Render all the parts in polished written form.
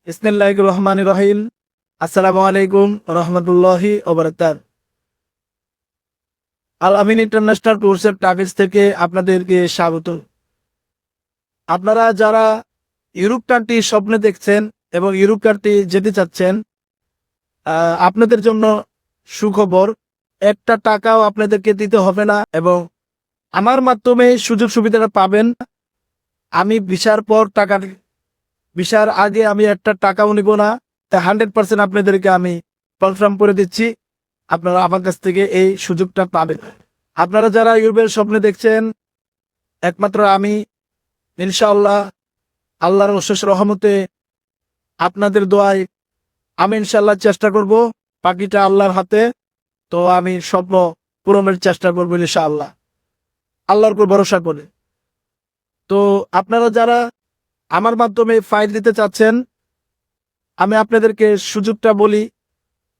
বিসমিল্লাহির রহমানির রহিম। আসসালামু আলাইকুম রহমতুল্লাহি ওয়া বারাকাতুহু। আল আমিন ইন্টারন্যাশনাল ট্যুরস এন্ড ট্রাভেলস থেকে আপনাদেরকে স্বাগত। আপনারা যারা ইউরোপ কান্ট্রি স্বপ্নে দেখছেন এবং ইউরোপ কান্ট্রি যেতে চাচ্ছেন, আপনাদের জন্য সুখবর। একটা টাকাও আপনাদেরকে দিতে হবে না এবং আমার মাধ্যমে সুযোগ সুবিধাটা পাবেন। আমি ভিসার পর টাকা, ভিসার আগে আমি একটা টাকাও নিব না। 100% আপনাদেরকে আমি কনফার্ম করে দিচ্ছি, আপনারা আমার কাছ থেকে এই সুযোগটা পাবেন। আপনারা যারা ইউরোপের স্বপ্নে দেখছেন, একমাত্র আমি ইনশাআল্লাহ আল্লাহর অশেষ রহমতে আপনাদের দোয়ায় আমি ইনশাআল্লাহ চেষ্টা করব, বাকিটা আল্লাহর হাতে। তো আমি স্বপ্ন পূরণের চেষ্টা করবো ইনশাআল্লাহ, আল্লাহর উপর ভরসা করে। তো আপনারা যারা আমার মাধ্যমে ফাইল দিতে চাচ্ছেন, আমি আপনাদেরকে সুযোগটা বলি,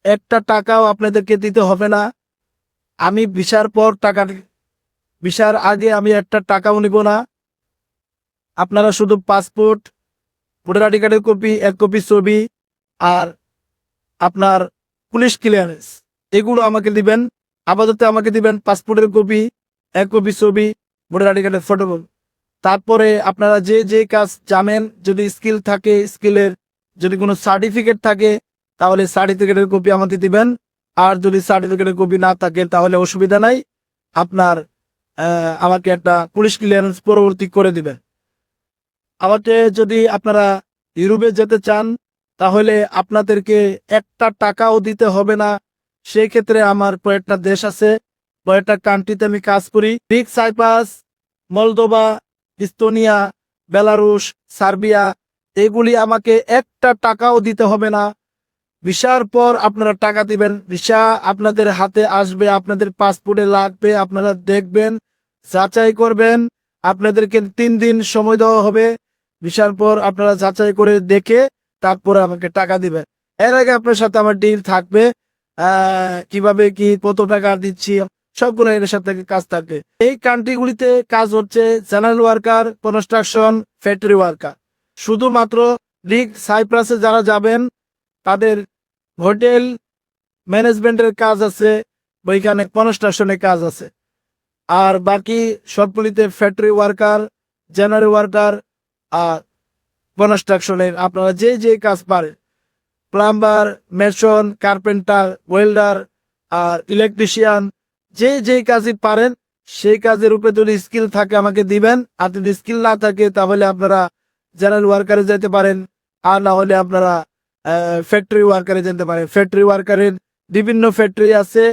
একটা টাকাও আপনাদেরকে দিতে হবে না। আমি ভিসার পর টাকা, ভিসার আগে আমি একটা টাকাও নিব না। আপনারা শুধু পাসপোর্ট, ভোটার আইডি কার্ডের কপি, এক কপি ছবি আর আপনার পুলিশ ক্লিয়ারেন্স, এগুলো আমাকে দিবেন। আপাতত আমাকে দিবেন পাসপোর্টের কপি, এক কপি ছবি, ভোটার আইডি কার্ডের ফটোকপি। তারপরে আপনারা যে যে কাজ জানেন, যদি স্কিল থাকে, স্কিলের যদি কোনো সার্টিফিকেট থাকে তাহলে সার্টিফিকেটের কপি আমাকে দিবেন। আর যদি সার্টিফিকেটের কপি না থাকে তাহলে অসুবিধা নাই, আপনার আমাকে একটা পুলিশ ক্লিয়ারেন্স পরবর্তী করে দিবেন। আমাকে যদি আপনারা ইউরোপে যেতে চান তাহলে আপনাদেরকে একটা টাকাও দিতে হবে না। সেই ক্ষেত্রে আমার কয়েকটা দেশ আছে, কয়েকটা কান্ট্রিতে আমি কাজ করি। Greek, Cyprus, Moldova, Estonia, Belarus, Serbia, এগুলি আমাকে একটা টাকাও দিতে হবে না। ভিসার পর আপনারা টাকা দিবেন, ভিসা আপনাদের হাতে আসবে, আপনাদের পাসপোর্টে লাগবে, আপনারা দেখবেন, যাচাই করবেন। আপনাদেরকে 3 দিন সময় দেওয়া হবে। ভিসার পর আপনারা যাচাই করে দেখে তারপরে আমাকে টাকা দিবেন। এর আগে আপনার সাথে আমার ডিল থাকবে, কিভাবে কি কত টাকা দিচ্ছি সবগুলো এর সাথে কাজ থাকবে। এই কান্ট্রিগুলিতে কাজ হচ্ছে general worker, construction, factory worker. শুধুমাত্র গ্রিক, সাইপ্রাসে যারা যাবেন তাদের হোটেল ম্যানেজমেন্টের কাজ আছে, ওইখানে কনস্ট্রাকশনের কাজ আছে। আর বাকি সবগুলিতে ফ্যাক্টরি ওয়ার্কার, জেনারেল ওয়ার্কার আর কনস্ট্রাকশনের আপনারা যে যে কাজ পারেন, প্লাম্বার, মেশন, কার্পেন্টার, ওয়েল্ডার আর ইলেকট্রিশিয়ান, যে যে কাজই পারেন সেই কাজের উপরে যদি স্কিল থাকে আমাকে দিবেন। আর যদি স্কিল না থাকে তাহলে আপনারা জেনারেল ওয়ার্কারে যেতে পারেন, আর না হলে আপনারা ফ্যাক্টরি ওয়ার্কারে যেতে পারেন। ফ্যাক্টরি ওয়ার্কারের বিভিন্ন ফ্যাক্টরি আছে,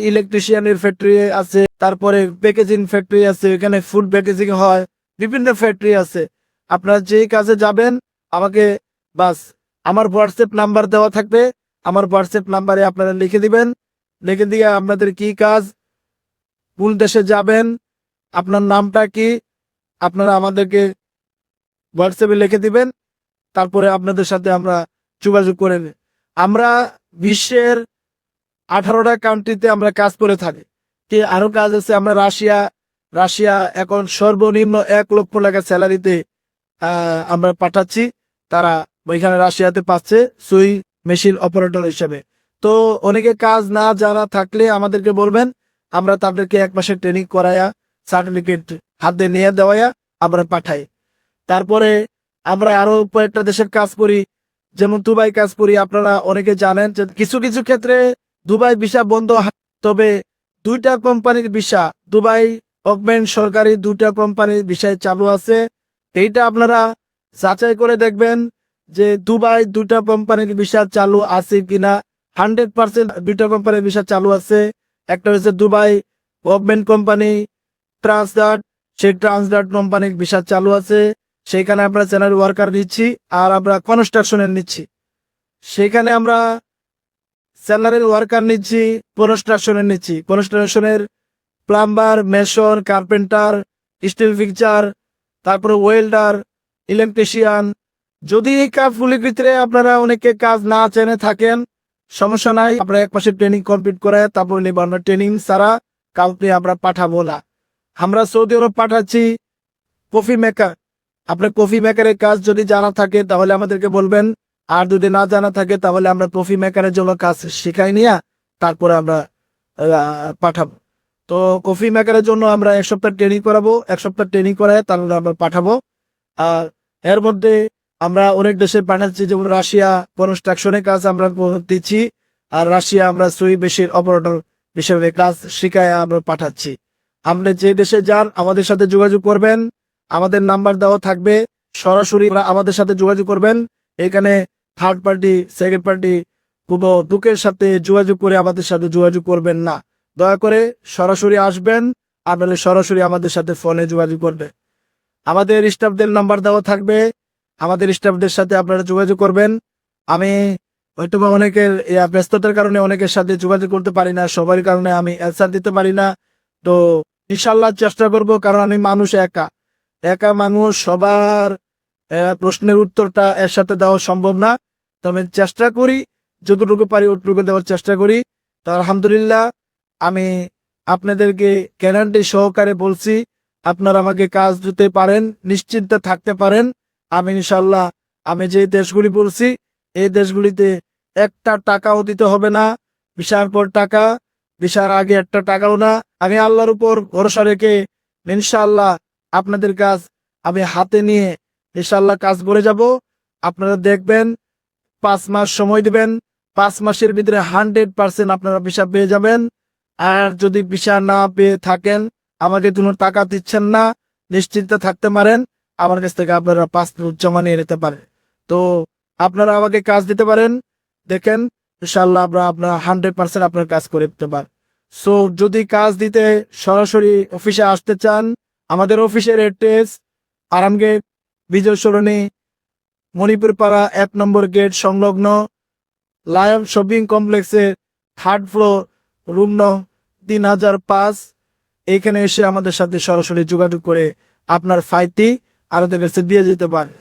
ইলেকট্রিশিয়ানের ফ্যাক্টরি আছে, তারপরে প্যাকেজিং ফ্যাক্টরি আছে, এখানে ফুড প্যাকেজিং হয়, বিভিন্ন ফ্যাক্টরি আছে। আপনারা যে কাজে যাবেন আমাকে বাস, আমার হোয়াটসঅ্যাপ নাম্বার দেওয়া থাকবে, আমার হোয়াটসঅ্যাপ নাম্বারে আপনারা লিখে দিবেন। লিখে দিয়ে আপনাদের কি কাজ, কোন দেশে যাবেন, আপনার নামটা কি, আপনারা আমাদেরকে হোয়াটসঅ্যাপে লিখে দিবেন। তারপরে আপনাদের সাথে আমরা যোগাযোগ করে নিই। আমরা বিশ্বের 18টা কান্ট্রিতে আমরা কাজ করে থাকি। কি আরো কাজ আছে, আমরা রাশিয়া এখন সর্বনিম্ন 1 লক্ষ টাকা স্যালারিতে আমরা পাঠাচ্ছি। তারা ওইখানে রাশিয়াতে পাচ্ছে সুই মেশিন অপারেটর হিসেবে। তো অনেকে কাজ না জানা থাকলে আমাদেরকে বলবেন, আমরা তাদেরকে 1 মাসের ট্রেনিং করায়া সার্টিফিকেট হাতে নিয়ে দেওয়া আমরা পাঠাই। তারপরে আমরা আরো কয়েকটা দেশের কাজ করি, যেমন দুবাই কাজ করি। আপনারা অনেকে জানেন যে কিছু কিছু ক্ষেত্রে দুবাই ভিসা বন্ধ, তবে 2টা কোম্পানির ভিসা, দুবাই গভর্নমেন্ট সরকারি 2টা কোম্পানির ভিসায় চালু আছে। এইটা আপনারা যাচাই করে দেখবেন যে দুবাই 2টা কোম্পানির ভিসা চালু আছে কিনা। 100% 2টা কোম্পানির ভিসা চালু আছে। একটা হচ্ছে দুবাই গভর্নমেন্ট কোম্পানি ট্রান্সডাট, সেই ট্রান্সডাট কোম্পানির ভিসা চালু আছে, সেখানে আমরা জেনারেল ওয়ার্কার নিচ্ছি। আর আমরা কনস্ট্রাকশনের নিচ্ছি, সেখানে আমরা জেনারেল ওয়ার্কার নিচ্ছি, কনস্ট্রাকশনের নিচ্ছি। কনস্ট্রাকশনের plumber, mason, carpenter, steel fixer, তারপরে ওয়েল্ডার, ইলেকট্রিশিয়ান। যদি এই কাজগুলির ভিতরে আপনারা অনেকে কাজ না জেনে থাকেন, সমস্যা নাই, আমরা 1 মাসের ট্রেনিং কমপ্লিট করে তারপর নিব। আমরা ট্রেনিং ছাড়া কাউকে আমরা পাঠাবো না। আমরা সৌদি আরব পাঠাচ্ছি কফি মেকার। আপনার কফি মেকারের কাজ যদি জানা থাকে তাহলে আমাদেরকে বলবেন, আর যদি না জানা থাকে তাহলে আমরা কফি মেকারের জন্য কাজ শিখাই নিয়ে তারপরে আমরা পাঠাবো। তো কফি মেকারের জন্য আমরা 1 সপ্তাহ ট্রেনিং করাবো, 1 সপ্তাহ ট্রেনিং করায় তারপরে আমরা পাঠাবো। আর এর মধ্যে আমরা অনেক দেশে পাঠাচ্ছি, যেমন রাশিয়া কনস্ট্রাকশনের কাজ আমরা দিচ্ছি, আর রাশিয়া আমরা সুই মেশিন অপারেটর হিসেবে কাজ শিখায় আমরা পাঠাচ্ছি। আপনি যে দেশে যান আমাদের সাথে যোগাযোগ করবেন, আমাদের নাম্বার দেওয়া থাকবে, সরাসরি আমাদের সাথে যোগাযোগ করবেন। এখানে থার্ড পার্টি সেকেন্ড পার্টি কোনো লোকের সাথে যোগাযোগ করে আমাদের সাথে যোগাযোগ করবেন না। দয়া করে সরাসরি আসবেন, আপনারা সরাসরি আমাদের সাথে ফোনে যোগাযোগ করবেন। আমাদের স্টাফদের নাম্বার দেওয়া থাকবে, আমাদের স্টাফদের সাথে আপনারা যোগাযোগ করবেন। আমি হয়তো বা অনেকের ব্যস্ততার কারণে অনেকের সাথে যোগাযোগ করতে পারি না, সবার কারণে আমি অ্যান্সার দিতে পারি না। তো ইনশাল্লাহ চেষ্টা করব, কারণ আমি মানুষ, একা একা মানুষ, সবার প্রশ্নের উত্তরটা এর সাথে দেওয়া সম্ভব না। তবে চেষ্টা করি, যতটুকু পারি ওটুকু দেওয়ার চেষ্টা করি। তো আলহামদুলিল্লাহ, আমি আপনাদেরকে গ্যারান্টি সহকারে বলছি, আপনারা আমাকে কাজ দিতে পারেন, নিশ্চিন্তে থাকতে পারেন। আমি ইনশাল্লাহ, আমি যে দেশগুলি বলছি এই দেশগুলিতে একটা টাকাও দিতে হবে না, ভিসার পর টাকা, ভিসার আগে একটা টাকাও না। আমি আল্লাহর উপর ভরসা রেখে ইনশাল্লাহ আপনাদের কাজ আমি হাতে নিয়ে ইনশাল্লাহ কাজ করে যাব। আপনারা দেখবেন, 5 মাস সময় দিবেন, 5 মাসের ভিতরে 100% আপনারা ভিসা পেয়ে যাবেন। আর যদি ভিসা না পেয়ে থাকেন, আমাকে কোনো টাকা দিচ্ছেন না, নিশ্চিন্তে থাকতে পারেন, আমার কাছ থেকে আপনারা পাসপোর্ট জমা নিয়ে নিতে পারেন। তো আপনারা আমাকে কাজ দিতে পারেন, দেখেন ইনশাল্লাহ আপনারা 100% আপনার কাজ করে দিতে পারেন। সো যদি কাজ দিতে সরাসরি অফিসে আসতে চান, আমাদের অফিসের অ্যাড্রেস আরামগেট, বিজয় সরণি, মণিপুর পাড়া 1 নম্বর গেট সংলগ্ন লায়ন শপিং কমপ্লেক্সের 3rd ফ্লোর, রুম নং 3005। এইখানে এসে আমাদের সাথে সরাসরি যোগাযোগ করে আপনার ফাইলটি আমাদের কাছে দিয়ে যেতে পারেন।